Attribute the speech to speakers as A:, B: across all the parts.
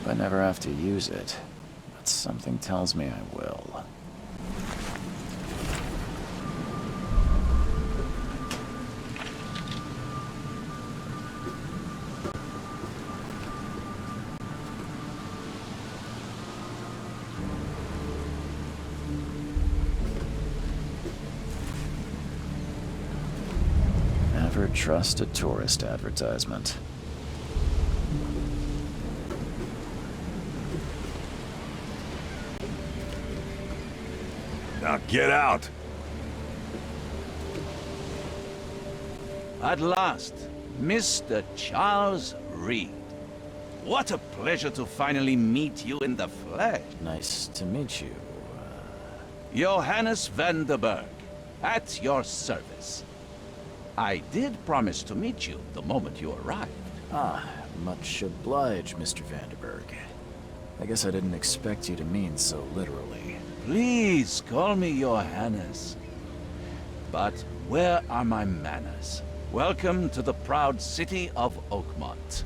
A: I never have to use it, but something tells me I will. Never trust a tourist advertisement.
B: Now get out!
C: At last, Mr. Charles Reed. What a pleasure to finally meet you in the flesh.
A: Nice to meet you.
C: Johannes van der Berg, at your service. I did promise to meet you the moment you arrived.
A: Ah, much obliged, Mr. Vanderberg. I guess I didn't expect you to mean so literally.
C: Please call me Johannes. But where are my manners? Welcome to the proud city of Oakmont.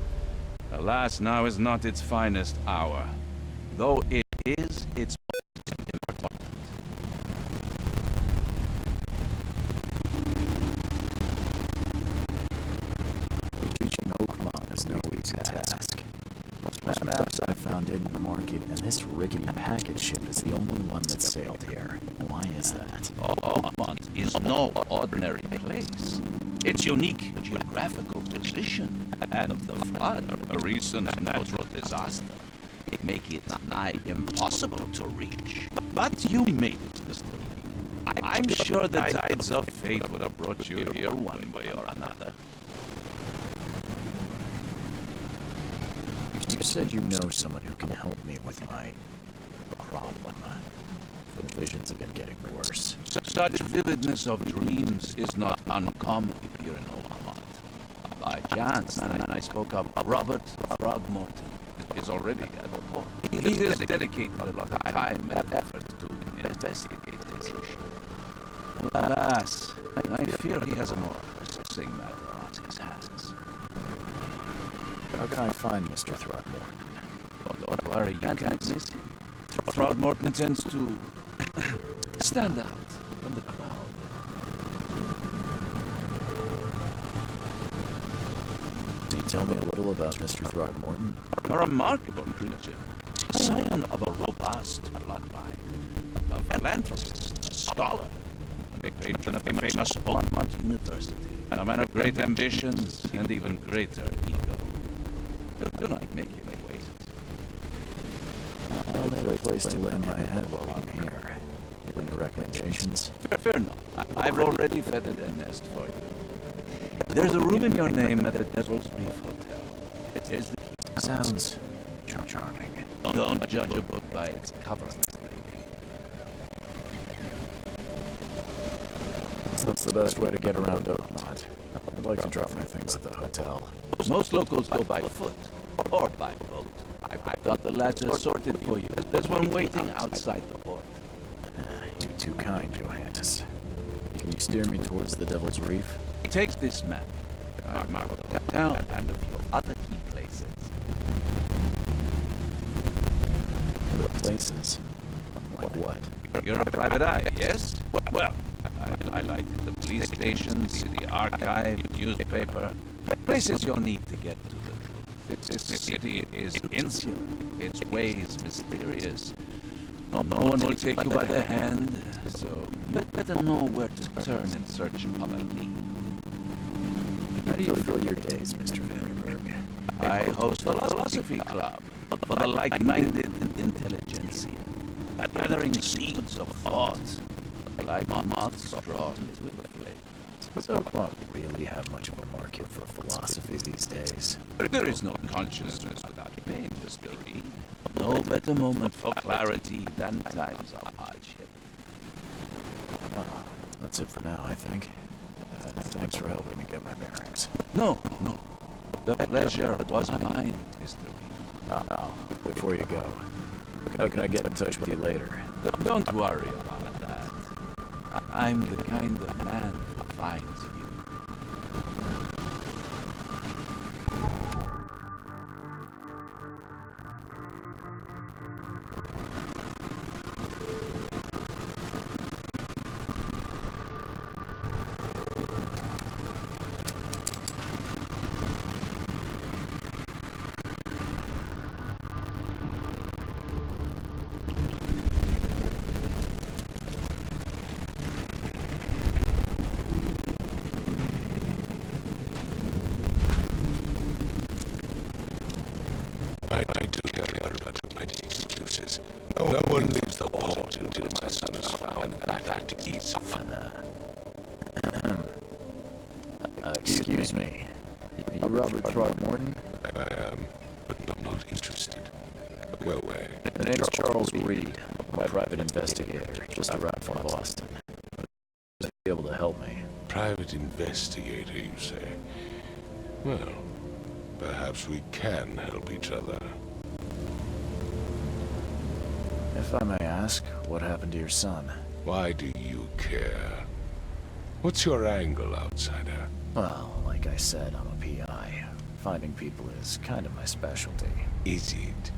C: Alas, now is not its finest hour, though it is its most important.
A: Reaching Oakmont is no easy task. Most maps I've found in the market, and this rickety package ship is the only one that sailed here. Why is that?
C: Oakmont is no ordinary place. Its unique geographical position and of the flood, a recent natural disaster, make it nigh impossible to reach. But you made it, Mr. Lee. I'm sure the tides of fate would have brought you here one way or another.
A: You said you know someone who can help me with my problem. The visions have been getting worse.
C: Such vividness of dreams is not uncommon here in Oakmont. By chance, I spoke of Robert Frogwares is already at the port. He has dedicated a lot of time and effort to investigate this issue. Alas, I fear he has a more pressing matter on his hands.
A: How can I find Mr. Throckmorton?
C: Don't worry, you can't miss him. Throckmorton tends to stand out from the crowd.
A: Can you tell me a little about Mr. Throckmorton?
C: A remarkable creature, scion of a robust bloodline, a philanthropist, a scholar, a patron of the famous Oakmont University, a man of great ambitions and even greater ego. Do not make him wait.
A: I'll need a place to lay my head while I'm here. Any recommendations?
C: Fear not. I've already feathered a nest for you. There's a room in your name at the Devil's Reef Hotel. Here's the key.
A: Sounds charming.
C: Don't judge a book by its cover.
A: So that's the best way to get around Oakmont. I'd like to drop my things at the hotel.
C: Most locals go by foot or by boat. I've got the latter sorted for you. There's one waiting outside the port.
A: You're too kind, Johannes. Can you steer me towards the Devil's Reef?
C: Take this map. I've marked the town and a few other key places.
A: What places? Like what?
C: You're a private eye, yes? Well, I highlighted the police station, city archive, newspaper, places you'll need to get to the truth. This city is insular, its ways mysterious. No one will take you by the hand, so you'd better know where to turn in search of a lead.
A: How do you fill your days, Mr. Vanderberg?
C: I host a philosophy club for the like-minded intelligentsia, gathering seeds of thought, like moths drawn to the flame.
A: Does Oakmont really have much of a market for philosophy these days?
C: There is no consciousness without pain, Mr. Reed. No better moment for clarity than times of hardship.
A: Oh, that's it for now, I think. Thanks for helping me get my bearings.
C: No. The pleasure was mine, Mr. Reed.
A: Before you go, how can I get in touch with you later?
C: Don't worry about that. I'm the kind of man who finds you.
B: Besides, no one leaves the port until my son is found, and that is fun.
A: Excuse me. You Robert Throckmorton?
B: I am, but I'm not interested. Go away.
A: The name's Charles Reed. I'm a private investigator, just arrived from Boston. You'll be able to help me.
B: Private investigator, you say? Well, perhaps we can help each other.
A: If I may ask, what happened to your son?
B: Why do you care? What's your angle, outsider?
A: Well, like I said, I'm a PI. Finding people is kind of my specialty.
B: Is it?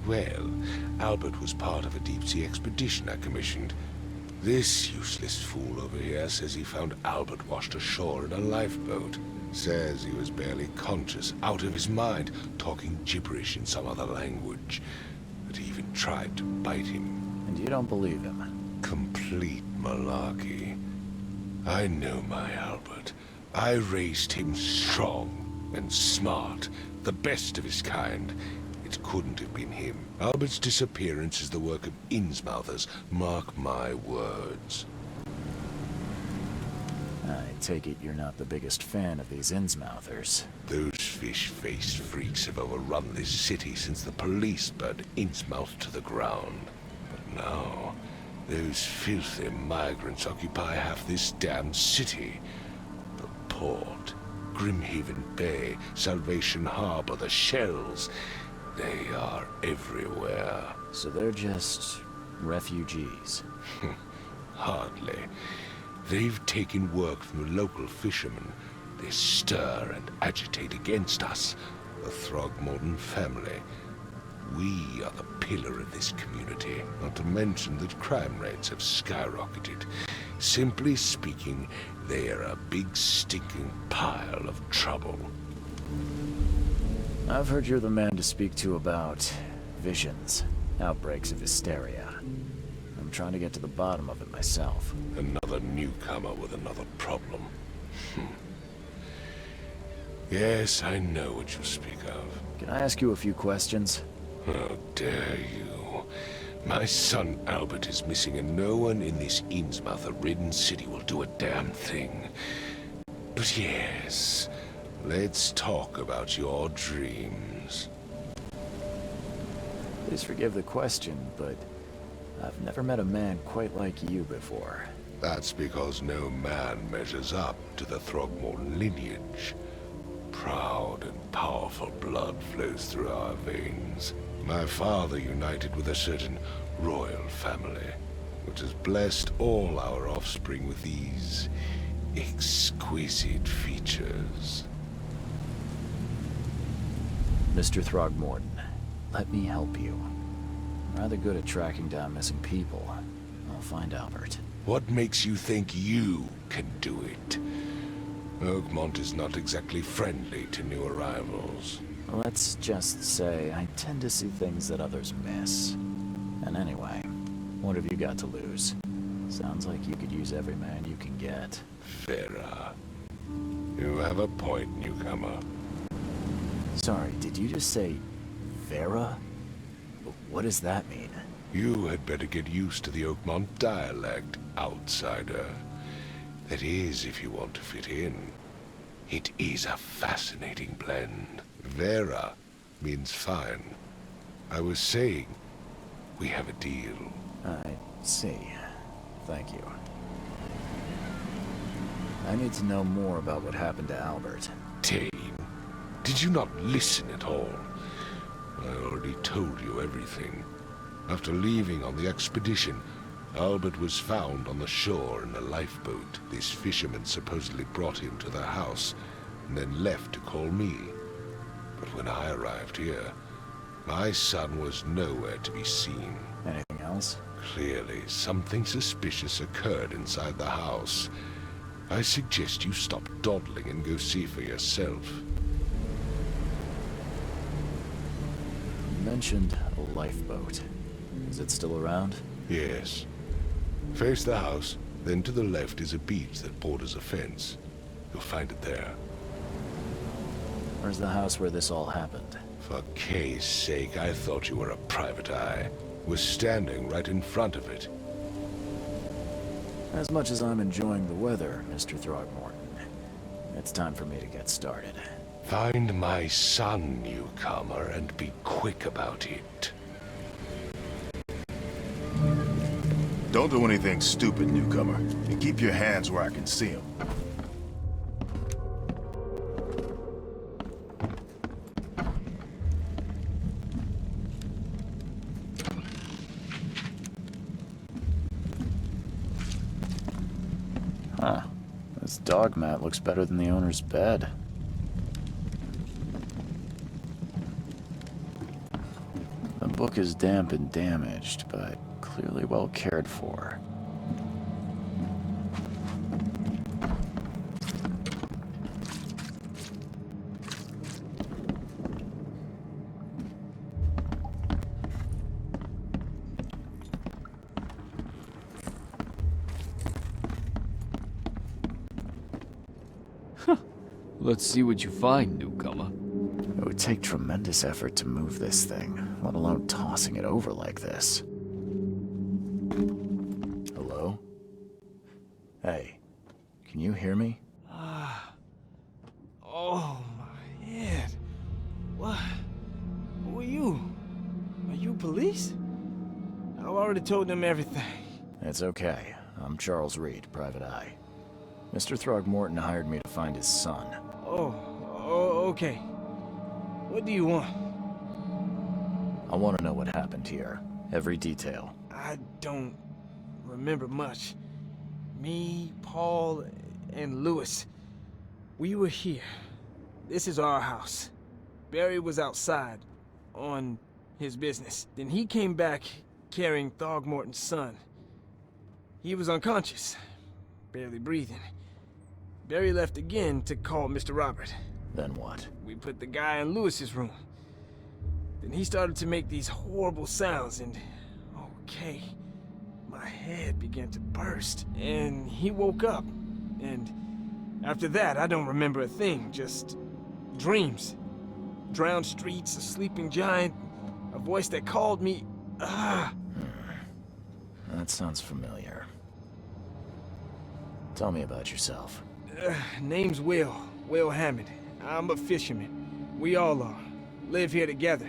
B: Well, Albert was part of a deep-sea expedition I commissioned. This useless fool over here says he found Albert washed ashore in a lifeboat. Says he was barely conscious, out of his mind, talking gibberish in some other language. That he even tried to bite him.
A: And you don't believe him?
B: Complete malarkey. I know my Albert. I raised him strong and smart, the best of his kind. It couldn't have been him. Albert's disappearance is the work of Innsmouthers, mark my words.
A: I take it you're not the biggest fan of these Innsmouthers.
B: Those fish-faced freaks have overrun this city since the police burned Innsmouth to the ground. But now, those filthy migrants occupy half this damn city. The port, Grimhaven Bay, Salvation Harbour, the shells. They are everywhere.
A: So they're just refugees.
B: Hardly. They've taken work from the local fishermen. They stir and agitate against us, the Throgmorton family. We are the pillar of this community, not to mention that crime rates have skyrocketed. Simply speaking, they are a big stinking pile of trouble.
A: I've heard you're the man to speak to about visions, outbreaks of hysteria. I'm trying to get to the bottom of it myself.
B: Another newcomer with another problem. Yes, I know what you speak of.
A: Can I ask you a few questions?
B: How dare you? My son Albert is missing, and no one in this Innsmouth-ridden city will do a damn thing. But yes, let's talk about your dreams.
A: Please forgive the question, but I've never met a man quite like you before.
B: That's because no man measures up to the Throgmorton lineage. Proud and powerful blood flows through our veins. My father united with a certain royal family, which has blessed all our offspring with these exquisite features.
A: Mr. Throgmorton, let me help you. I'm rather good at tracking down missing people. I'll find Albert.
B: What makes you think you can do it? Oakmont is not exactly friendly to new arrivals.
A: Let's just say I tend to see things that others miss. And anyway, what have you got to lose? Sounds like you could use every man you can get.
B: Vera. You have a point, newcomer.
A: Sorry, did you just say Vera? What does that mean?
B: You had better get used to the Oakmont dialect, outsider. That is, if you want to fit in. It is a fascinating blend. Vera means fine. I was saying, we have a deal.
A: I see. Thank you. I need to know more about what happened to Albert.
B: Tane, did you not listen at all? I already told you everything. After leaving on the expedition, Albert was found on the shore in a lifeboat. This fisherman supposedly brought him to their house, and then left to call me. But when I arrived here, my son was nowhere to be seen.
A: Anything else?
B: Clearly, something suspicious occurred inside the house. I suggest you stop dawdling and go see for yourself.
A: You mentioned a lifeboat. Is it still around?
B: Yes. Face the house, then to the left is a beach that borders a fence. You'll find it there.
A: Where's the house where this all happened?
B: For Kay's sake, I thought you were a private eye. We're standing right in front of it.
A: As much as I'm enjoying the weather, Mr. Throgmorton, it's time for me to get started.
B: Find my son, newcomer, and be quick about it.
D: Don't do anything stupid, newcomer, and keep your hands where I can see them.
A: Huh. This dog mat looks better than the owner's bed. The book is damp and damaged, but clearly well cared for.
E: Let's see what you find, newcomer.
A: It would take tremendous effort to move this thing, let alone tossing it over like this. Hello? Hey, can you hear me?
F: Oh, my head. What? Who are you? Are you police? I've already told them everything.
A: It's okay. I'm Charles Reed, Private Eye. Mr. Throgmorton hired me to find his son.
F: Oh, okay. What do you want?
A: I want to know what happened here. Every detail.
F: I don't remember much. Me, Paul, and Lewis, we were here. This is our house. Barry was outside, on his business. Then he came back carrying Throgmorton's son. He was unconscious, barely breathing. Barry left again to call Mr. Robert.
A: Then what?
F: We put the guy in Lewis's room. Then he started to make these horrible sounds and... okay. My head began to burst, and he woke up. And after that, I don't remember a thing, just dreams. Drowned streets, a sleeping giant, a voice that called me...
A: That sounds familiar. Tell me about yourself.
F: Name's Will Hammond. I'm a fisherman. We all are. Live here together.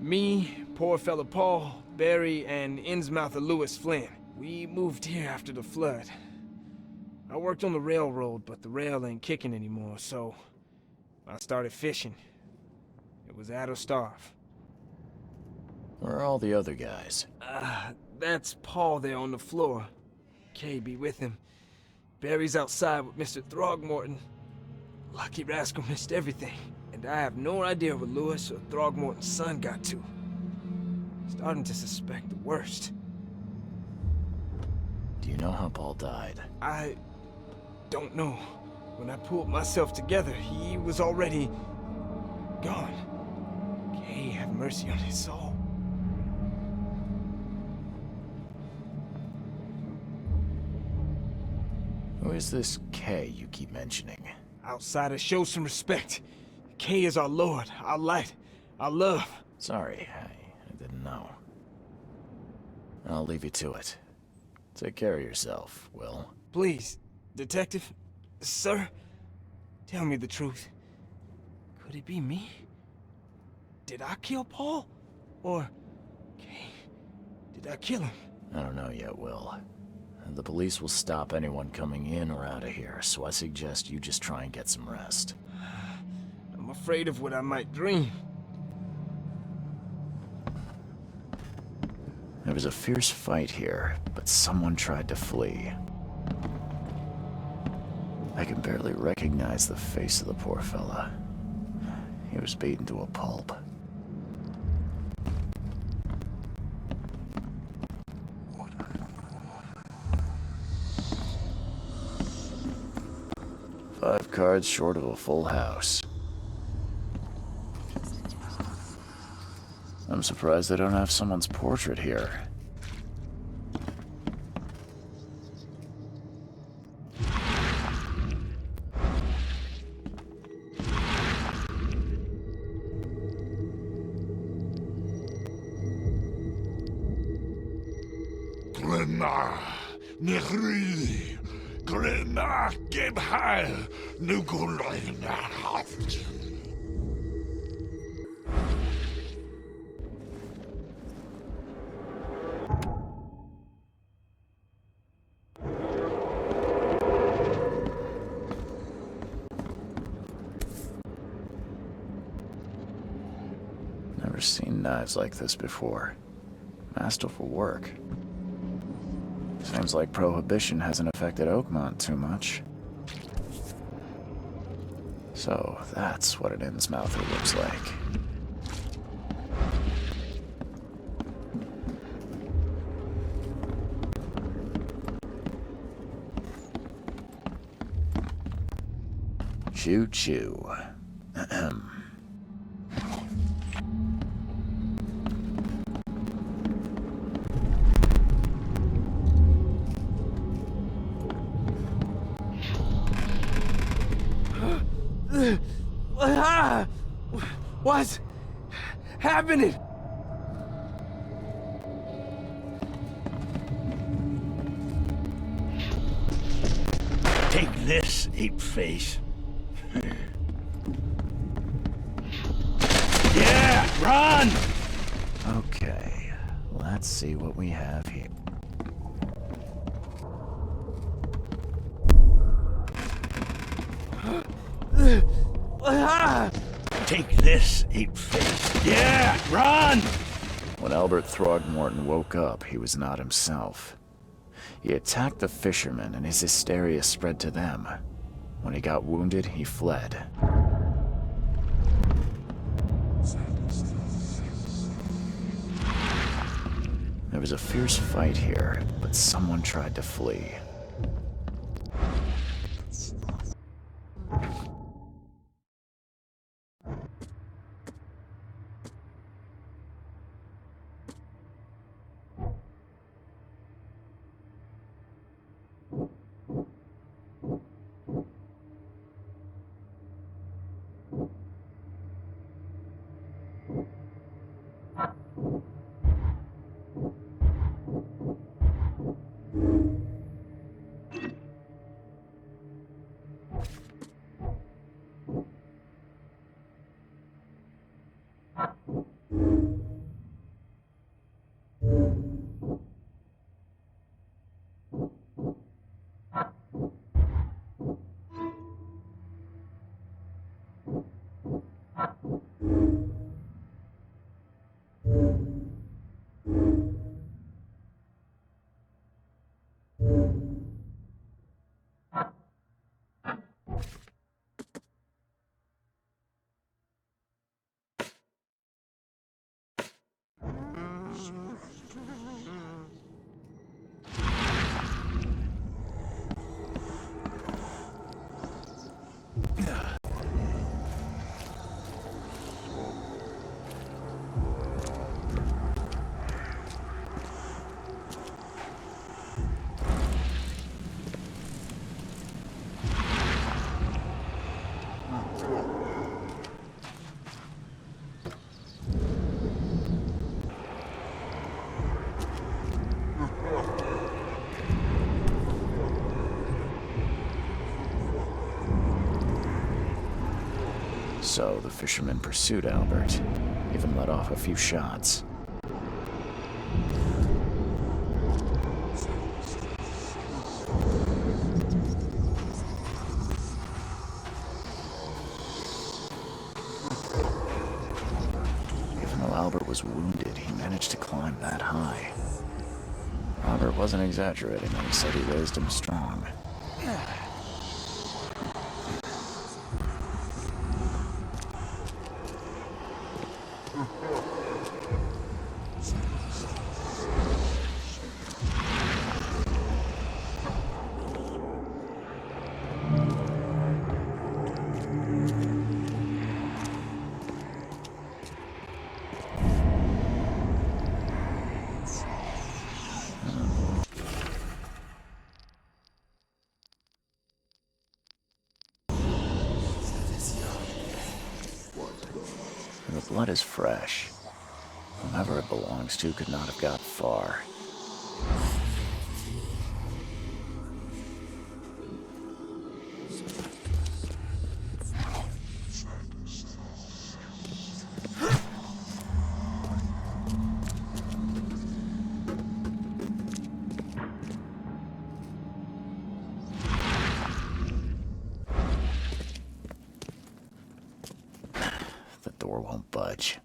F: Me, poor fella Paul, Barry, and Innsmouther Lewis Flynn. We moved here after the flood. I worked on the railroad, but the rail ain't kicking anymore, so I started fishing. It was at or starve.
A: Where are all the other guys?
F: That's Paul there on the floor. Kay be with him. Barry's outside with Mr. Throgmorton. Lucky rascal missed everything. And I have no idea where Lewis or Throgmorton's son got to. Starting to suspect the worst.
A: Do you know how Paul died?
F: I don't know. When I pulled myself together, he was already gone. Kay have mercy on his soul.
A: Who is this Kay you keep mentioning?
F: Outsiders, show some respect. Kay is our lord, our light, our love.
A: Sorry, I didn't know. I'll leave you to it. Take care of yourself, Will.
F: Please, detective, sir, tell me the truth. Could it be me? Did I kill Paul? Or, Kay, did I kill him?
A: I don't know yet, Will. The police will stop anyone coming in or out of here, so I suggest you just try and get some rest.
F: I'm afraid of what I might dream.
A: There was a fierce fight here, but someone tried to flee. I can barely recognize the face of the poor fella. He was beaten to a pulp. Five cards short of a full house. I'm surprised they don't have someone's portrait here.
B: Grima, Nehri, Grima, Gebhal, Nugulinat.
A: Never seen knives like this before. Masterful work. Seems like Prohibition hasn't affected Oakmont too much. So, that's what an Innsmouther looks like. Choo-choo. Ahem.
F: What's happening?
G: Take this, ape-face. Yeah, run!
A: Okay, let's see what we have here.
G: Take this, ape-face. Yeah, run!
A: When Albert Throgmorton woke up, he was not himself. He attacked the fishermen, and his hysteria spread to them. When he got wounded, he fled. There was a fierce fight here, but someone tried to flee. So the fishermen pursued Albert, even let off a few shots. Even though Albert was wounded, he managed to climb that high. Albert wasn't exaggerating when he said he raised him strong. The blood is fresh. Whomever it belongs to could not have got far. door won't budge.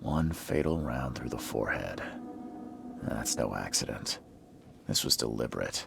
A: One fatal round through the forehead. That's no accident. This was deliberate.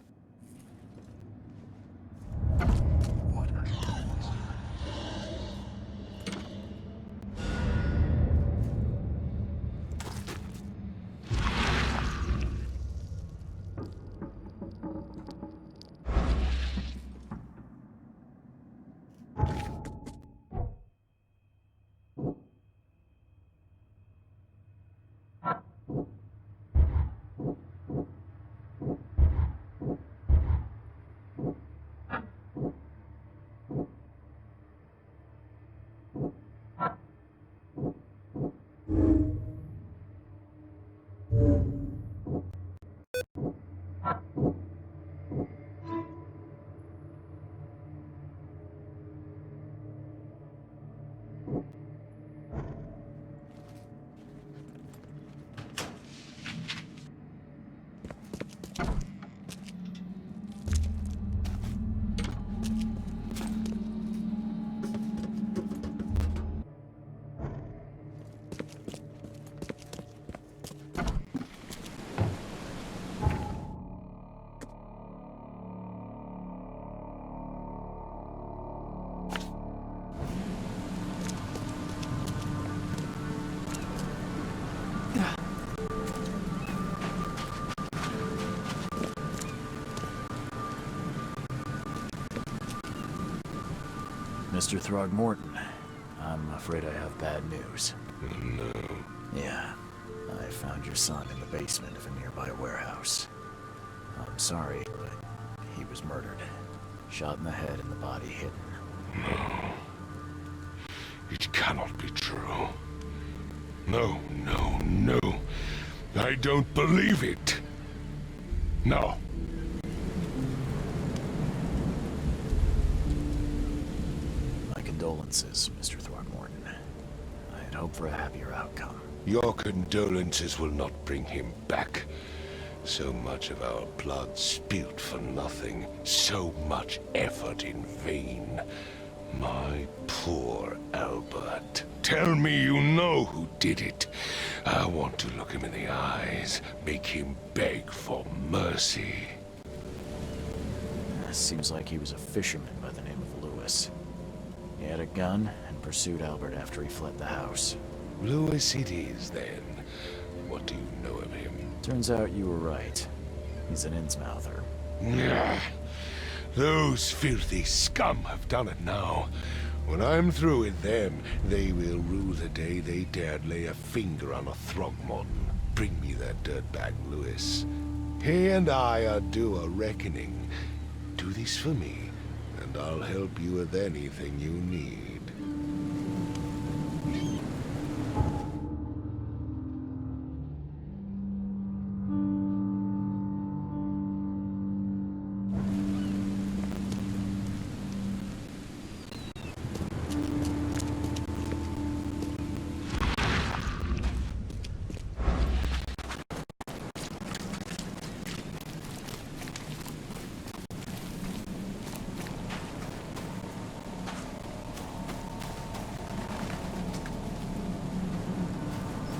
A: Mr. Throgmorton, I'm afraid I have bad news.
B: No.
A: Yeah, I found your son in the basement of a nearby warehouse. I'm sorry, but he was murdered. Shot in the head and the body hidden.
B: No. It cannot be true. No, no, no. I don't believe it. No.
A: My condolences, Mr. Throgmorton. I had hoped for a happier outcome.
B: Your condolences will not bring him back. So much of our blood spilt for nothing. So much effort in vain. My poor Albert. Tell me you know who did it. I want to look him in the eyes, make him beg for mercy.
A: Seems like he was a fisherman by the name of Lewis. He had a gun and pursued Albert after he fled the house.
B: Lewis it is, then. What do you know of him?
A: Turns out you were right. He's an Innsmouther.
B: Nah. Those filthy scum have done it now. When I'm through with them, they will rue the day they dared lay a finger on a Throgmorton. Bring me that dirtbag Lewis. He and I are due a reckoning. Do this for me, and I'll help you with anything you need.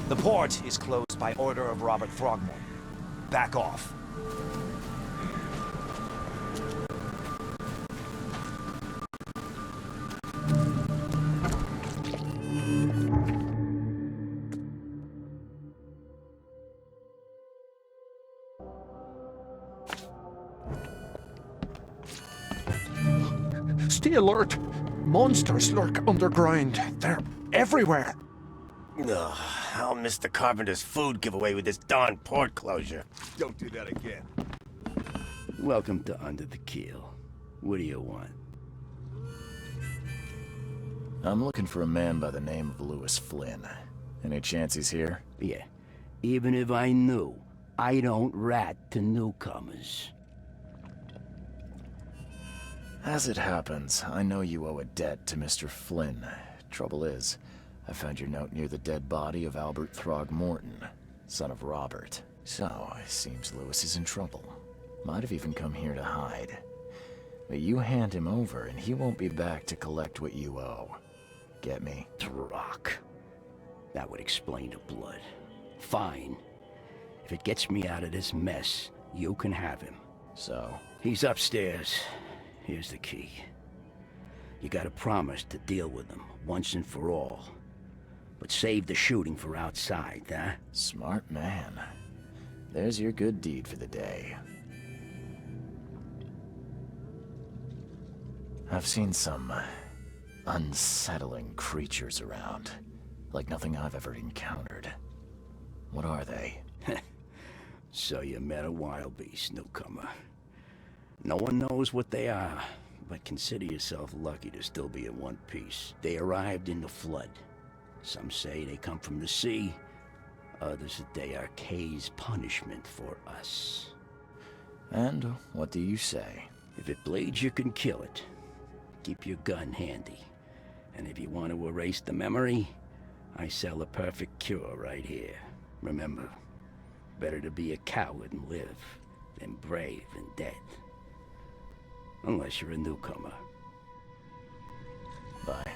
H: The port is closed by order of Robert Throgmorton. Back off.
I: Stay alert! Monsters lurk underground. They're everywhere.
J: Ugh, I'll miss the carpenter's food giveaway with this darn port closure.
D: Don't do that again.
K: Welcome to Under the Keel. What do you want?
A: I'm looking for a man by the name of Lewis Flynn. Any chance he's here?
G: Yeah. Even if I knew, I don't rat to newcomers.
A: As it happens, I know you owe a debt to Mr. Flynn. Trouble is, I found your note near the dead body of Albert Throgmorton, son of Robert. So, it seems Lewis is in trouble. Might have even come here to hide. But you hand him over and he won't be back to collect what you owe. Get me?
G: Rock. That would explain the blood. Fine. If it gets me out of this mess, you can have him.
A: So?
G: He's upstairs. Here's the key. You gotta promise to deal with him, once and for all. But save the shooting for outside, huh?
A: Smart man. There's your good deed for the day. I've seen some unsettling creatures around, like nothing I've ever encountered. What are they?
G: So you met a wild beast, newcomer. No one knows what they are, but consider yourself lucky to still be in one piece. They arrived in the flood. Some say they come from the sea, others that they are Kay's punishment for us.
A: And what do you say?
G: If it bleeds, you can kill it. Keep your gun handy. And if you want to erase the memory, I sell a perfect cure right here. Remember, better to be a coward and live than brave and dead. Unless you're a newcomer.
A: Bye.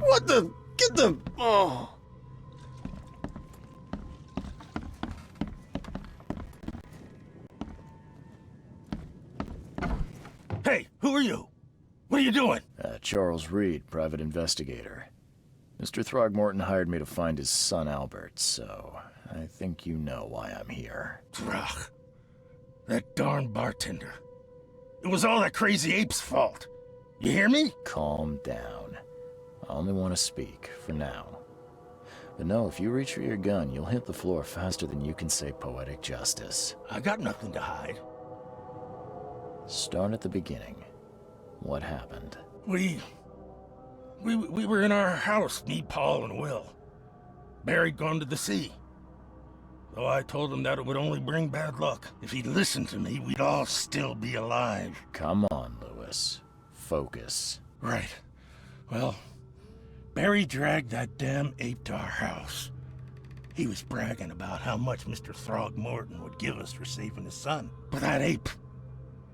F: What the? Get the... Oh.
G: Hey, who are you? What are you doing?
A: Charles Reed, private investigator. Mr. Throgmorton hired me to find his son Albert, so I think you know why I'm here.
G: Drach. That darn bartender. It was all that crazy ape's fault. You hear me?
A: Calm down. I only want to speak, for now. But no, if you reach for your gun, you'll hit the floor faster than you can say poetic justice.
G: I got nothing to hide.
A: Start at the beginning. What happened?
G: We were in our house, me, Paul, and Will. Barry'd gone to the sea. Though I told him that it would only bring bad luck. If he'd listened to me, we'd all still be alive.
A: Come on, Lewis. Focus.
G: Right. Well, Barry dragged that damn ape to our house. He was bragging about how much Mr. Throgmorton would give us for saving his son. But that ape,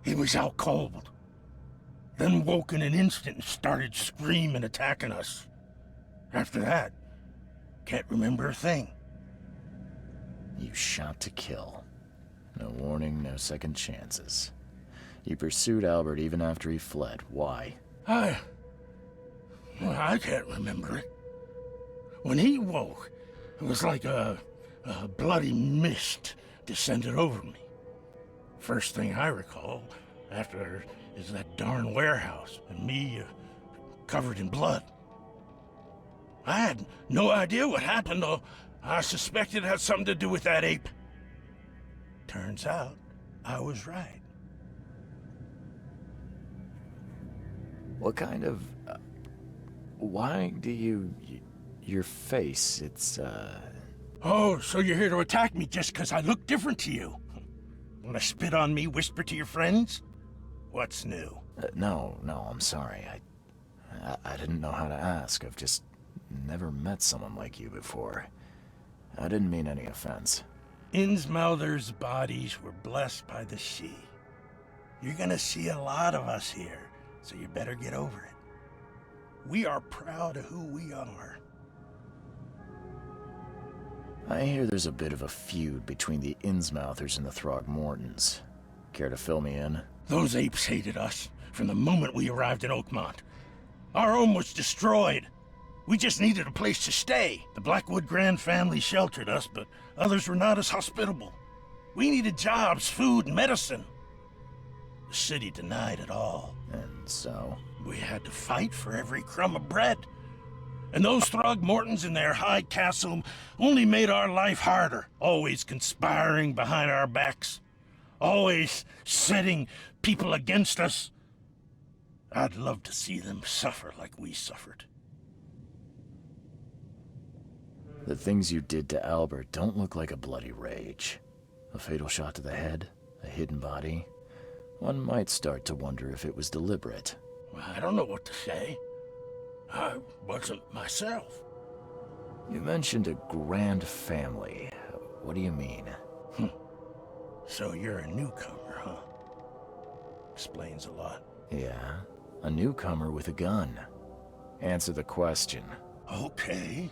G: he was out cold. Then woke in an instant and started screaming, attacking us. After that, can't remember a thing.
A: You shot to kill. No warning, no second chances. You pursued Albert even after he fled. Why?
G: I can't remember it. When he woke, it was like a bloody mist descended over me. First thing I recall after is that darn warehouse and me covered in blood. I had no idea what happened, though. I suspected it had something to do with that ape. Turns out, I was right.
A: What kind of... why do you... your face, it's,
G: Oh, so you're here to attack me just because I look different to you? Want to spit on me, whisper to your friends? What's new?
A: No, I'm sorry. I didn't know how to ask. I've just never met someone like you before. I didn't mean any offense.
G: Innsmouther's bodies were blessed by the sea. You're gonna see a lot of us here, so you better get over it. We are proud of who we are.
A: I hear there's a bit of a feud between the Innsmouthers and the Throgmortons. Care to fill me in?
G: Those apes hated us from the moment we arrived in Oakmont. Our home was destroyed. We just needed a place to stay. The Blackwood Grand family sheltered us, but others were not as hospitable. We needed jobs, food, and medicine. The city denied it all.
A: And so?
G: We had to fight for every crumb of bread. And those Throgmortons in their high castle only made our life harder, always conspiring behind our backs, always setting people against us. I'd love to see them suffer like we suffered.
A: The things you did to Albert don't look like a bloody rage. A fatal shot to the head, a hidden body. One might start to wonder if it was deliberate.
G: I don't know what to say. I wasn't myself.
A: You mentioned a grand family. What do you mean?
G: So you're a newcomer, huh? Explains a lot.
A: Yeah, a newcomer with a gun. Answer the question.
G: Okay.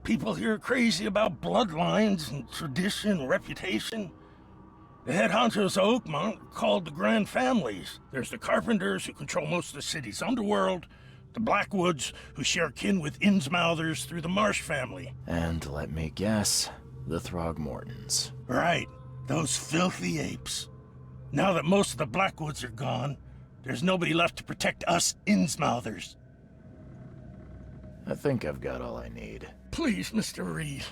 G: People here are crazy about bloodlines and tradition, reputation. The head honchos of Oakmont are called the Grand Families. There's the Carpenters, who control most of the city's underworld, the Blackwoods, who share kin with Innsmouthers through the Marsh family.
A: And let me guess, the Throgmortons.
G: Right, those filthy apes. Now that most of the Blackwoods are gone, there's nobody left to protect us Innsmouthers.
A: I think I've got all I need.
G: Please, Mr. Reed,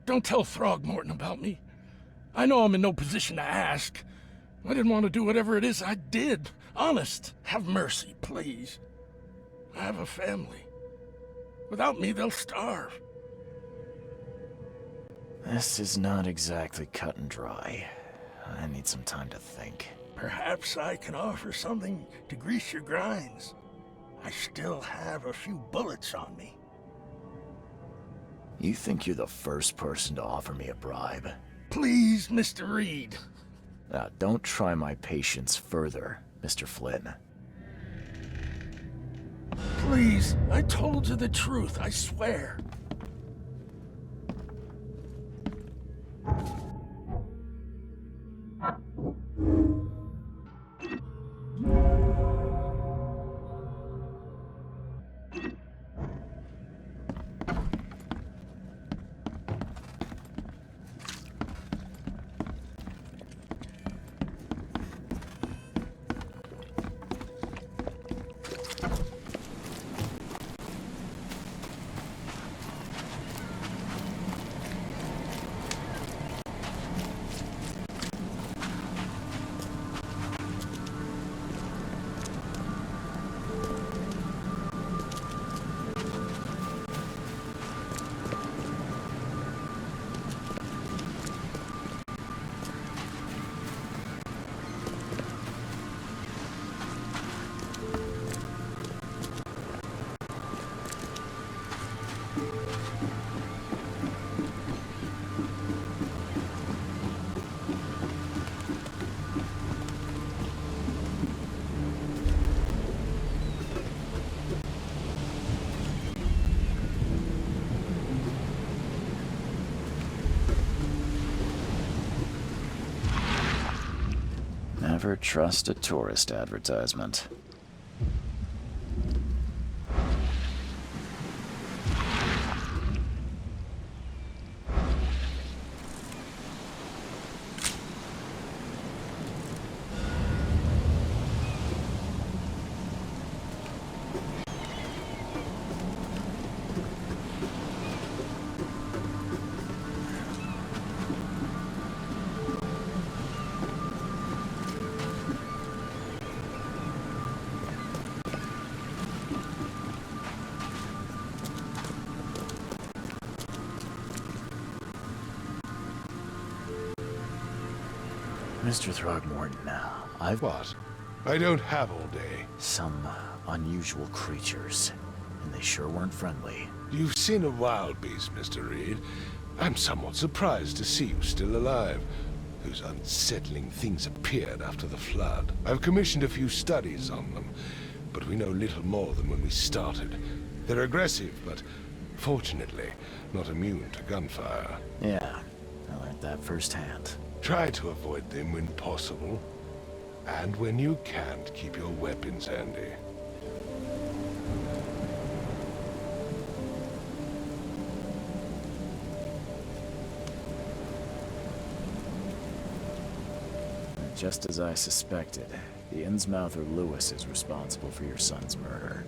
G: don't tell Throgmorton about me. I know I'm in no position to ask. I didn't want to do whatever it is I did. Honest, have mercy, please. I have a family. Without me, they'll starve.
A: This is not exactly cut and dry. I need some time to think.
G: Perhaps I can offer something to grease your grinds. I still have a few bullets on me.
A: You think you're the first person to offer me a bribe?
G: Please, Mr. Reed.
A: Now, don't try my patience further, Mr. Flynn.
G: Please, I told you the truth, I swear.
A: Never trust a tourist advertisement. Mr. Throgmorton, I've...
B: What? I don't have all day.
A: Some unusual creatures, and they sure weren't friendly.
B: You've seen a wild beast, Mr. Reed. I'm somewhat surprised to see you still alive. Those unsettling things appeared after the flood. I've commissioned a few studies on them, but we know little more than when we started. They're aggressive, but fortunately not immune to gunfire.
A: Yeah, I learned that firsthand.
B: Try to avoid them when possible. And when you can't, keep your weapons handy.
A: Just as I suspected, the Innsmouther Lewis is responsible for your son's murder.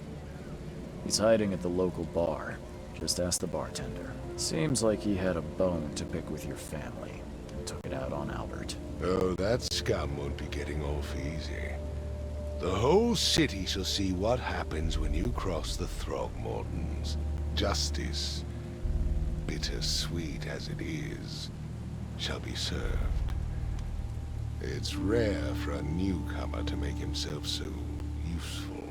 A: He's hiding at the local bar. Just ask the bartender. Seems like he had a bone to pick with your family and took it out on Albert.
B: Oh, that scum won't be getting off easy. The whole city shall see what happens when you cross the Throgmortons. Justice, bittersweet as it is, shall be served. It's rare for a newcomer to make himself so useful.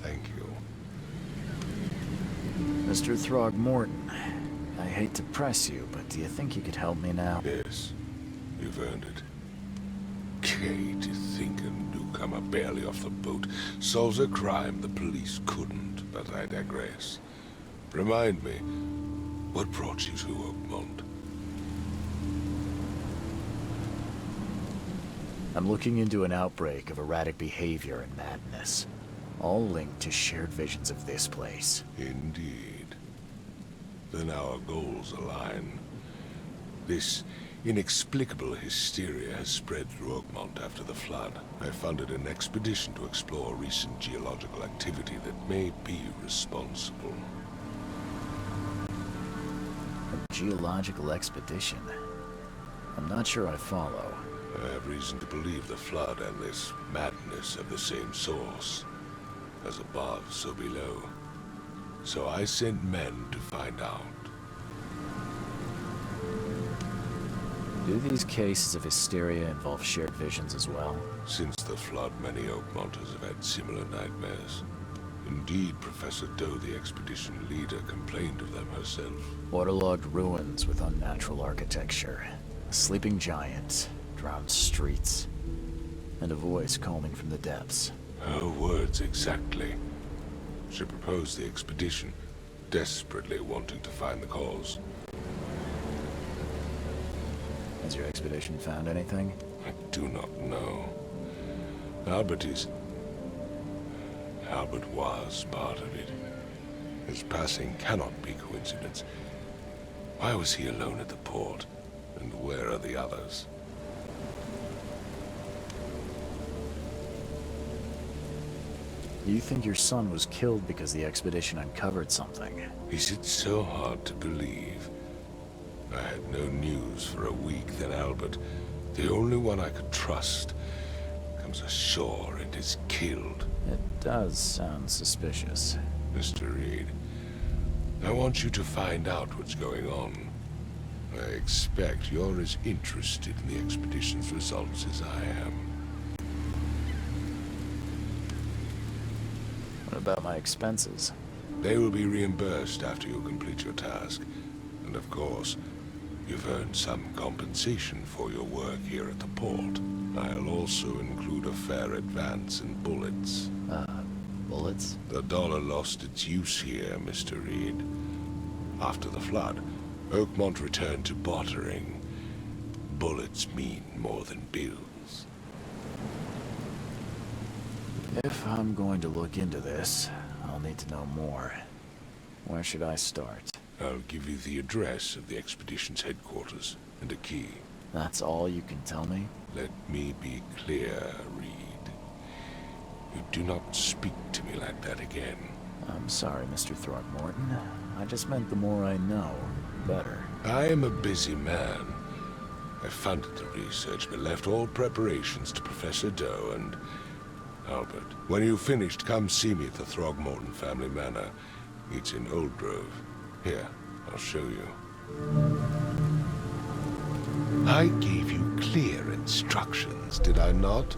B: Thank you.
A: Mr. Throgmorton, I hate to press you, but do you think you could help me now?
B: Yes, you've earned it. Gay to think a newcomer barely off the boat solves a crime the police couldn't, but I digress. Remind me, what brought you to Oakmont?
A: I'm looking into an outbreak of erratic behavior and madness, all linked to shared visions of this place.
B: Indeed. Then our goals align. This inexplicable hysteria has spread through Oakmont after the flood. I funded an expedition to explore recent geological activity that may be responsible.
A: A geological expedition? I'm not sure I follow.
B: I have reason to believe the flood and this madness have the same source. As above, so below. So I sent men to find out.
A: Do these cases of hysteria involve shared visions as well?
B: Since the flood, many Oakmonters have had similar nightmares. Indeed, Professor Doe, the expedition leader, complained of them herself.
A: Waterlogged ruins with unnatural architecture. A sleeping giant, drowned streets, and a voice calling from the depths.
B: Her words exactly. She proposed the expedition, desperately wanting to find the cause.
A: Has your expedition found anything?
B: I do not know. Albert was part of it. His passing cannot be coincidence. Why was he alone at the port? And where are the others?
A: You think your son was killed because the expedition uncovered something?
B: Is it so hard to believe? I had no news for a week, then Albert, the only one I could trust, comes ashore and is killed.
A: It does sound suspicious.
B: Mr. Reed, I want you to find out what's going on. I expect you're as interested in the expedition's results as I am.
A: What about my expenses?
B: They will be reimbursed after you complete your task. And of course, you've earned some compensation for your work here at the port. I'll also include a fair advance in bullets.
A: Bullets?
B: The dollar lost its use here, Mr. Reed. After the flood, Oakmont returned to bartering. Bullets mean more than bills.
A: If I'm going to look into this, I'll need to know more. Where should I start?
B: I'll give you the address of the expedition's headquarters and a key.
A: That's all you can tell me?
B: Let me be clear, Reed. You do not speak to me like that again.
A: I'm sorry, Mr. Throgmorton. I just meant the more I know, the better.
B: I am a busy man. I funded the research, but left all preparations to Professor Doe and Albert. When you've finished, come see me at the Throgmorton family manor. It's in Oldgrove. Here, I'll show you. I gave you clear instructions, did I not?